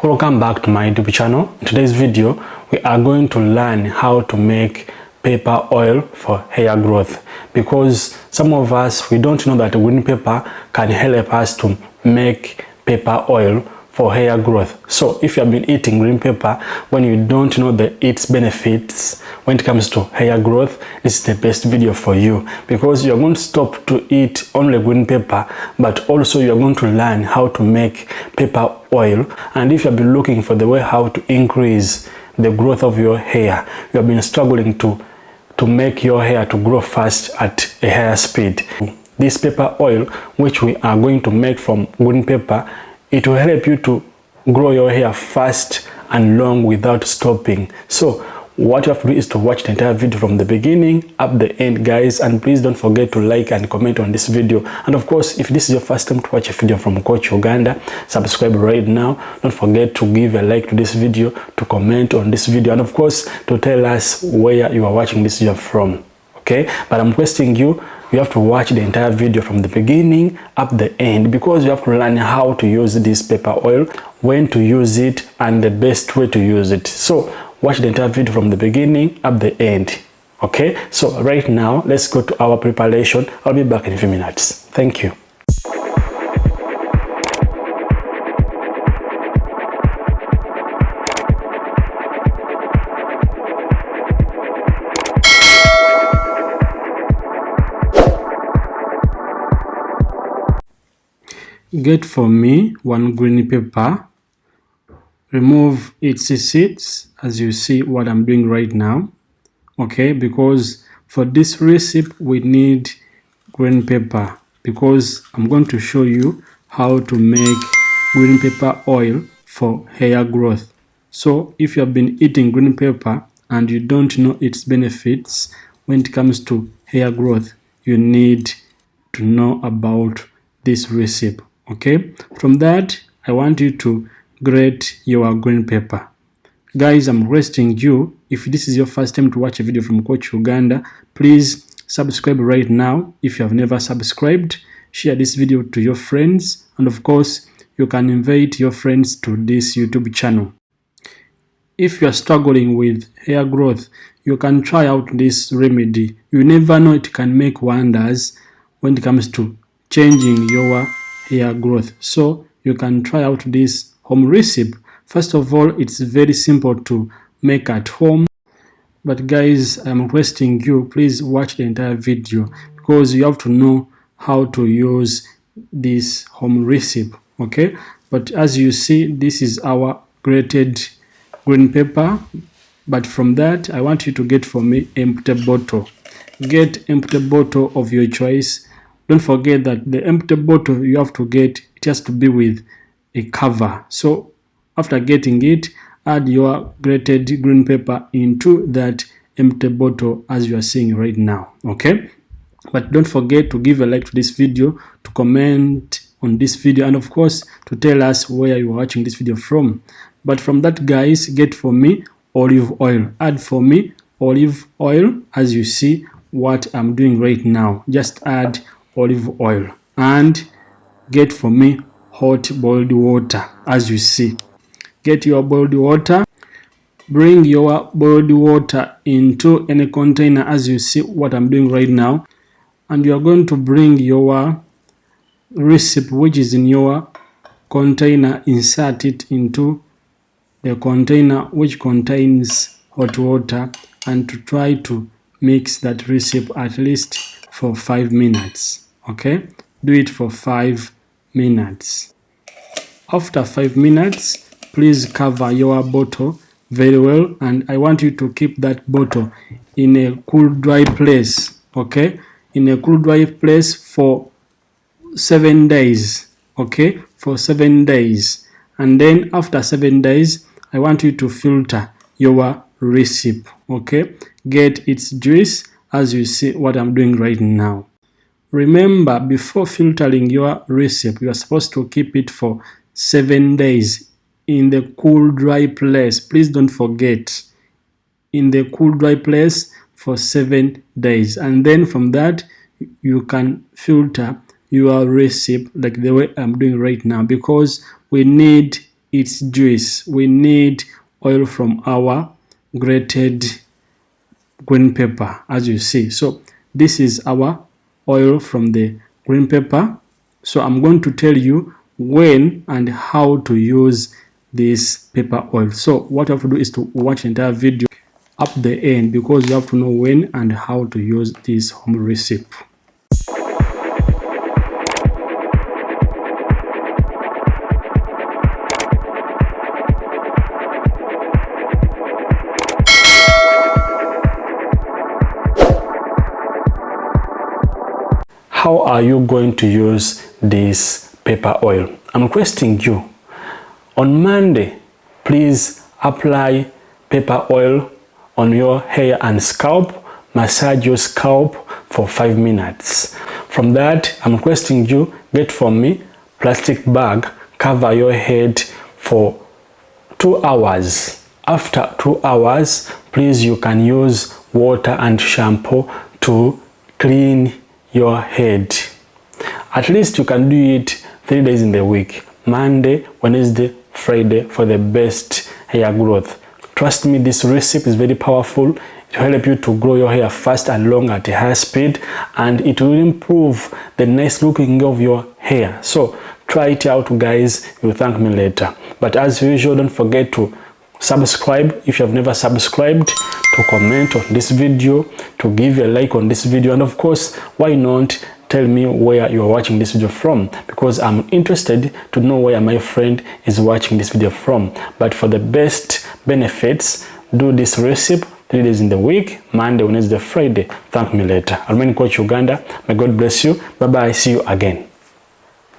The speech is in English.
Welcome back to my YouTube channel. In today's video, we are going to learn how to make pepper oil for hair growth, because some of us, we don't know that green pepper can help us to make pepper oil for hair growth. So if you have been eating green pepper when you don't know its benefits when it comes to hair growth, this is the best video for you, because you're going to stop to eat only green pepper, but also you're going to learn how to make pepper oil. And if you have been looking for the way how to increase the growth of your hair, you have been struggling to make your hair to grow fast at a higher speed, this pepper oil, which we are going to make from green pepper, it will help you to grow your hair fast and long without stopping. So what you have to do is to watch the entire video from the beginning up the end, guys, and please don't forget to like and comment on this video. And of course, if this is your first time to watch a video from Coach Uganda, subscribe right now. Don't forget to give a like to this video, to comment on this video, and of course to tell us where you are watching this video from. Okay, but I'm requesting you have to watch the entire video from the beginning up the end, because you have to learn how to use this pepper oil, when to use it, and the best way to use it. So watch the entire video from the beginning up the end. Okay, so right now let's go to our preparation. I'll be back in a few minutes. Thank you. Get for me one green pepper, remove its seeds, as you see what I'm doing right now. Okay, because for this recipe we need green pepper, because I'm going to show you how to make green pepper oil for hair growth. So if you have been eating green pepper and you don't know its benefits when it comes to hair growth, you need to know about this recipe. Okay, from that I want you to grate your green pepper. Guys, I'm requesting you, if this is your first time to watch a video from Coach Uganda, please subscribe right now. If you have never subscribed, share this video to your friends, and of course you can invite your friends to this YouTube channel. If you are struggling with hair growth, you can try out this remedy. You never know, it can make wonders when it comes to changing your hair growth. So you can try out this home recipe. First of all, it's very simple to make at home, but guys, I'm requesting you, please watch the entire video, because you have to know how to use this home recipe. Okay, but as you see, this is our grated green pepper, but from that I want you to get for me empty bottle. Get empty bottle of your choice. Don't forget that the empty bottle you have to get, it has to be with a cover. So after getting it, add your grated green pepper into that empty bottle as you are seeing right now. Okay, but don't forget to give a like to this video, to comment on this video, and of course to tell us where you are watching this video from. But from that, guys, get for me olive oil. Add for me olive oil, as you see what I'm doing right now. Just add olive oil, and get for me hot boiled water. As you see, get your boiled water, bring your boiled water into any container, as you see what I'm doing right now, and you are going to bring your recipe, which is in your container, insert it into the container which contains hot water, and to try to mix that recipe at least for 5 minutes. Okay, do it for 5 minutes. After 5 minutes, please cover your bottle very well, and I want you to keep that bottle in a cool, dry place. Okay, in a cool, dry place for 7 days. Okay, for 7 days, and then after 7 days I want you to filter your recipe. Okay, get its juice, as you see what I'm doing right now. Remember, before filtering your recipe, you are supposed to keep it for 7 days in the cool, dry place. Please don't forget, in the cool, dry place for 7 days, and then from that you can filter your recipe like the way I'm doing right now, because we need its juice. We need oil from our grated green pepper, as you see. So this is our oil from the green pepper. So I'm going to tell you when and how to use this pepper oil. So what you have to do is to watch the entire video up the end, because you have to know when and how to use this home recipe. How are you going to use this pepper oil? I'm requesting you, on Monday, please apply pepper oil on your hair and scalp. Massage your scalp for 5 minutes. From that, I'm requesting you, get from me plastic bag, cover your head for 2 hours. After 2 hours, please, you can use water and shampoo to clean your head. At least you can do it 3 days in the week, Monday, Wednesday, Friday, for the best hair growth. Trust me, this recipe is very powerful. It will help you to grow your hair fast and long at a high speed, and it will improve the nice looking of your hair. So try it out, guys. You'll thank me later. But as usual, don't forget to subscribe if you have never subscribed, to comment on this video, to give a like on this video, and of course, why not tell me where you are watching this video from, because I'm interested to know where my friend is watching this video from. But for the best benefits, do this recipe 3 days in the week, Monday, Wednesday, Friday. Thank me later. I'll remain Coach Uganda. May God bless you. Bye bye. See you again.